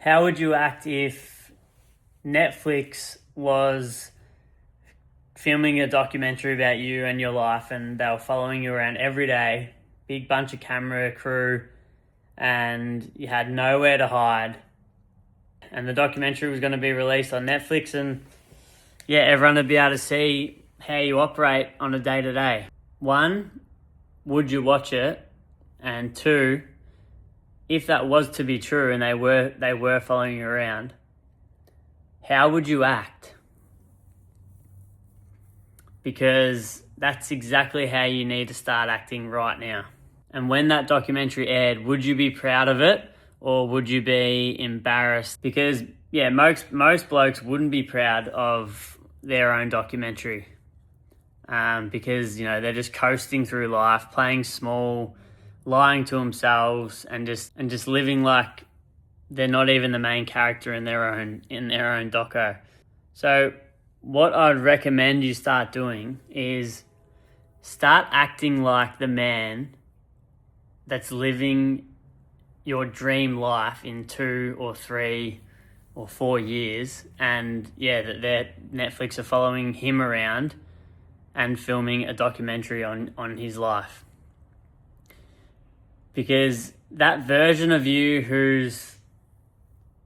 How would you act if Netflix was filming a documentary about you and your life and they were following you around every day, big bunch of camera crew, and you had nowhere to hide, and the documentary was going to be released on Netflix, and everyone would be able to see how you operate on a day-to-day? One, would you watch it? And two, if that was to be true and they were following you around, how would you act? Because that's exactly how you need to start acting right now. And when that documentary aired, would you be proud of it or would you be embarrassed? Because most blokes wouldn't be proud of their own documentary, because they're just coasting through life, playing small, lying to themselves, and just living like they're not even the main character in their own doco. So what I'd recommend you start doing is start acting like the man that's living your dream life in 2 or 3 or 4 years, and that Netflix are following him around and filming a documentary on his life. Because that version of you who's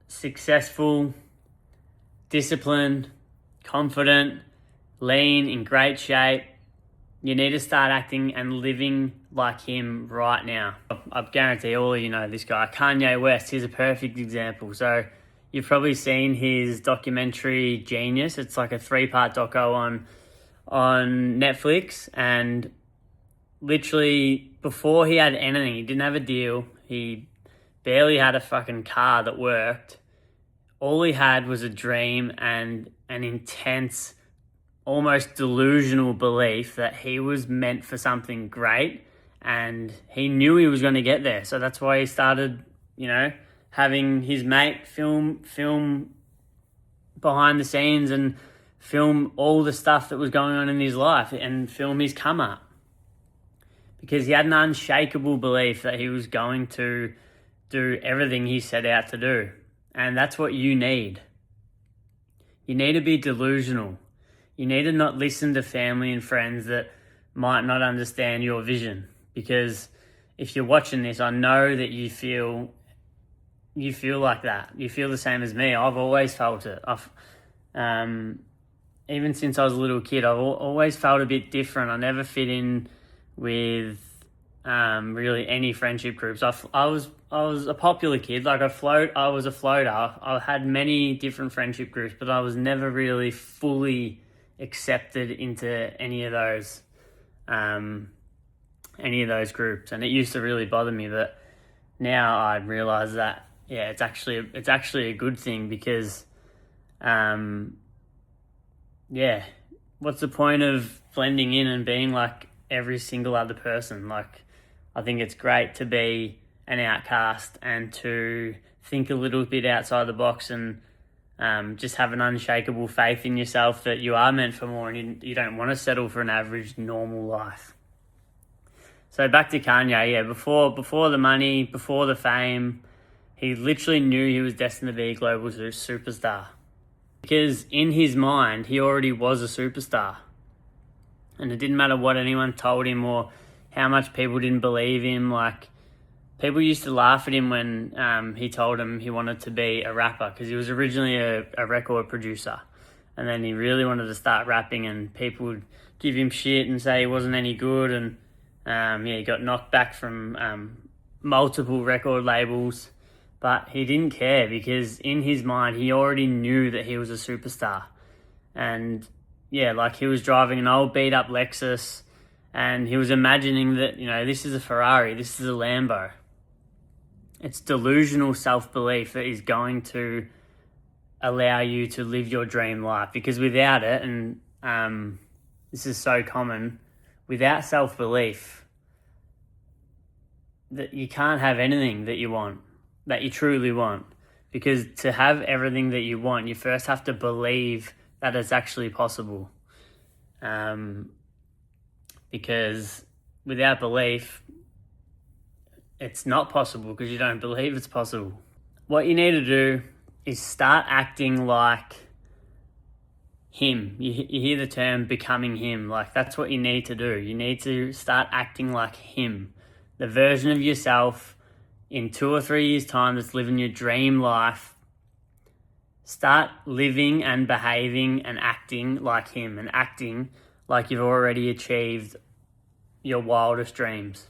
successful, disciplined, confident, lean, in great shape, you need to start acting and living like him right now. I guarantee all of you know this guy, Kanye West. He's a perfect example. So you've probably seen his documentary Genius. It's like a 3-part doco on Netflix, and literally before he had anything, he didn't have a deal, he barely had a fucking car that worked. All he had was a dream and an intense, almost delusional belief that he was meant for something great, and he knew he was going to get there. So that's why he started, having his mate film behind the scenes and film all the stuff that was going on in his life and film his come up. Because he had an unshakable belief that he was going to do everything he set out to do. And that's what you need. You need to be delusional. You need to not listen to family and friends that might not understand your vision. Because if you're watching this, I know that you feel like that. You feel the same as me. I've always felt it. Even since I was a little kid, I've always felt a bit different. I never fit in with really any friendship groups. I was a popular kid. Like I was a floater. I had many different friendship groups, but I was never really fully accepted into any of those groups, and it used to really bother me. But now I realise that it's actually a good thing, because what's the point of blending in and being like every single other person? Like, I think it's great to be an outcast and to think a little bit outside the box and just have an unshakable faith in yourself that you are meant for more, and you don't want to settle for an average, normal life. So back to Kanye, before the money, before the fame, he literally knew he was destined to be a global superstar. Because in his mind, he already was a superstar. And it didn't matter what anyone told him or how much people didn't believe him. Like, people used to laugh at him when he told him he wanted to be a rapper, because he was originally a record producer. And then he really wanted to start rapping, and people would give him shit and say he wasn't any good. And he got knocked back from multiple record labels. But he didn't care, because in his mind, he already knew that he was a superstar. And he was driving an old beat up Lexus, and he was imagining that, this is a Ferrari, this is a Lambo. It's delusional self-belief that is going to allow you to live your dream life. Because without it, and this is so common, without self-belief, that you can't have anything that you want, that you truly want. Because to have everything that you want, you first have to believe that it's actually possible. Because without belief, it's not possible, because you don't believe it's possible. what you need to do is start acting like him. You hear the term becoming him. Like, that's what you need to do. You need to start acting like him. The version of yourself in 2 or 3 years' time that's living your dream life. Start living and behaving and acting like him, and acting like you've already achieved your wildest dreams.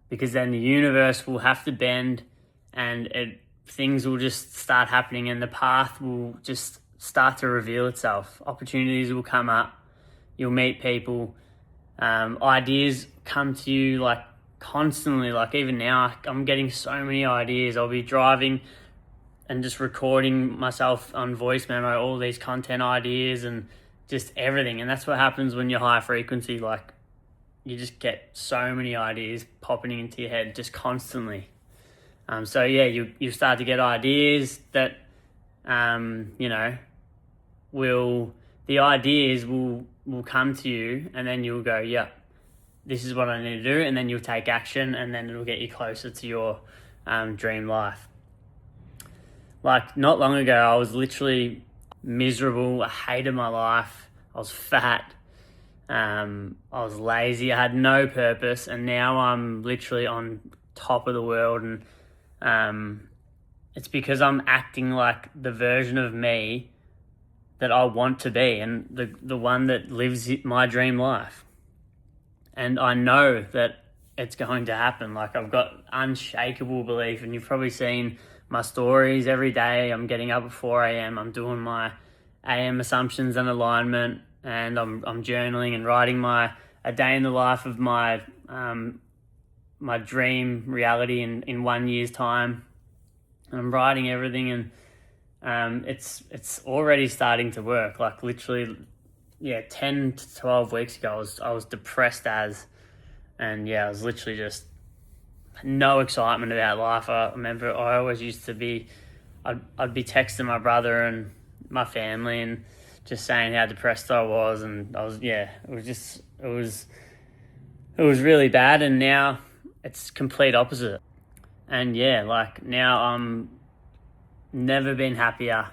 Because then the universe will have to bend, and things will just start happening, and the path will just start to reveal itself. Opportunities will come up. You'll meet people. Ideas come to you like constantly. Like, even now, I'm getting so many ideas. I'll be driving and just recording myself on voice memo, all these content ideas and just everything. And that's what happens when you're high frequency. Like, you just get so many ideas popping into your head just constantly. So yeah, you start to get ideas that, the ideas will come to you, and then you'll go, yeah, this is what I need to do. And then you'll take action, and then it'll get you closer to your dream life. Like, not long ago, I was literally miserable. I hated my life. I was fat. I was lazy. I had no purpose. And now I'm literally on top of the world. And it's because I'm acting like the version of me that I want to be, and the one that lives my dream life. And I know that it's going to happen. Like, I've got unshakable belief, and you've probably seen my stories every day. I'm getting up at 4 a.m. I'm doing my AM assumptions and alignment, and I'm journaling and writing a day in the life of my dream reality in 1 year's time. And I'm writing everything, and it's already starting to work. Like, literally, 10 to 12 weeks ago, I was depressed and I was literally just no excitement about life. I remember I always used to be, I'd be texting my brother and my family and just saying how depressed I was, and it was really bad. And now it's complete opposite. And now I'm never been happier.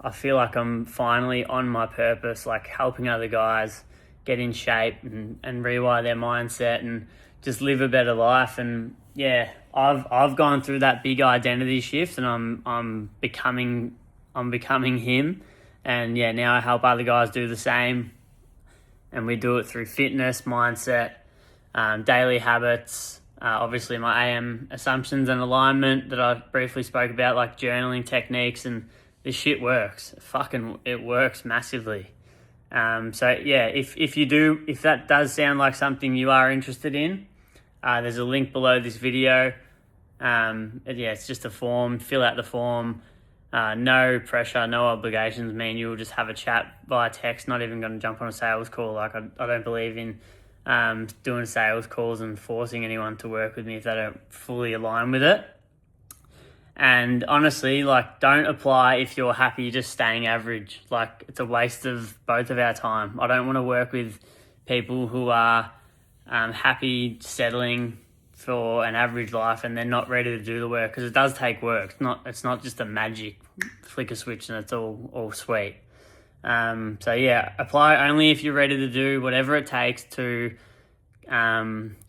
I feel like I'm finally on my purpose, like helping other guys get in shape and rewire their mindset and just live a better life. And I've gone through that big identity shift, and I'm becoming him. And now I help other guys do the same. And we do it through fitness, mindset, daily habits, obviously my AM assumptions and alignment that I briefly spoke about, like journaling techniques, and this shit works. It works massively. If that does sound like something you are interested in, there's a link below this video. It's just a form. Fill out the form. No pressure, no obligations. Me and you will just have a chat via text. Not even going to jump on a sales call. Like, I don't believe in doing sales calls and forcing anyone to work with me if they don't fully align with it. And honestly, like, don't apply if you're happy just staying average. Like, it's a waste of both of our time. I don't want to work with people who are happy settling for an average life and they're not ready to do the work, because it does take work. It's not just a magic flick a switch and it's all sweet. Apply only if you're ready to do whatever it takes to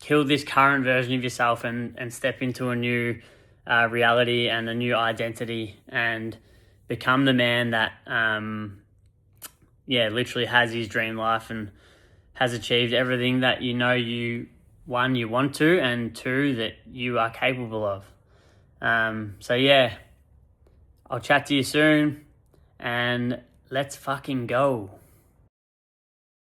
kill this current version of yourself and step into a new reality and a new identity, and become the man that literally has his dream life and has achieved everything that you want to, and two, that you are capable of. I'll chat to you soon, and let's fucking go.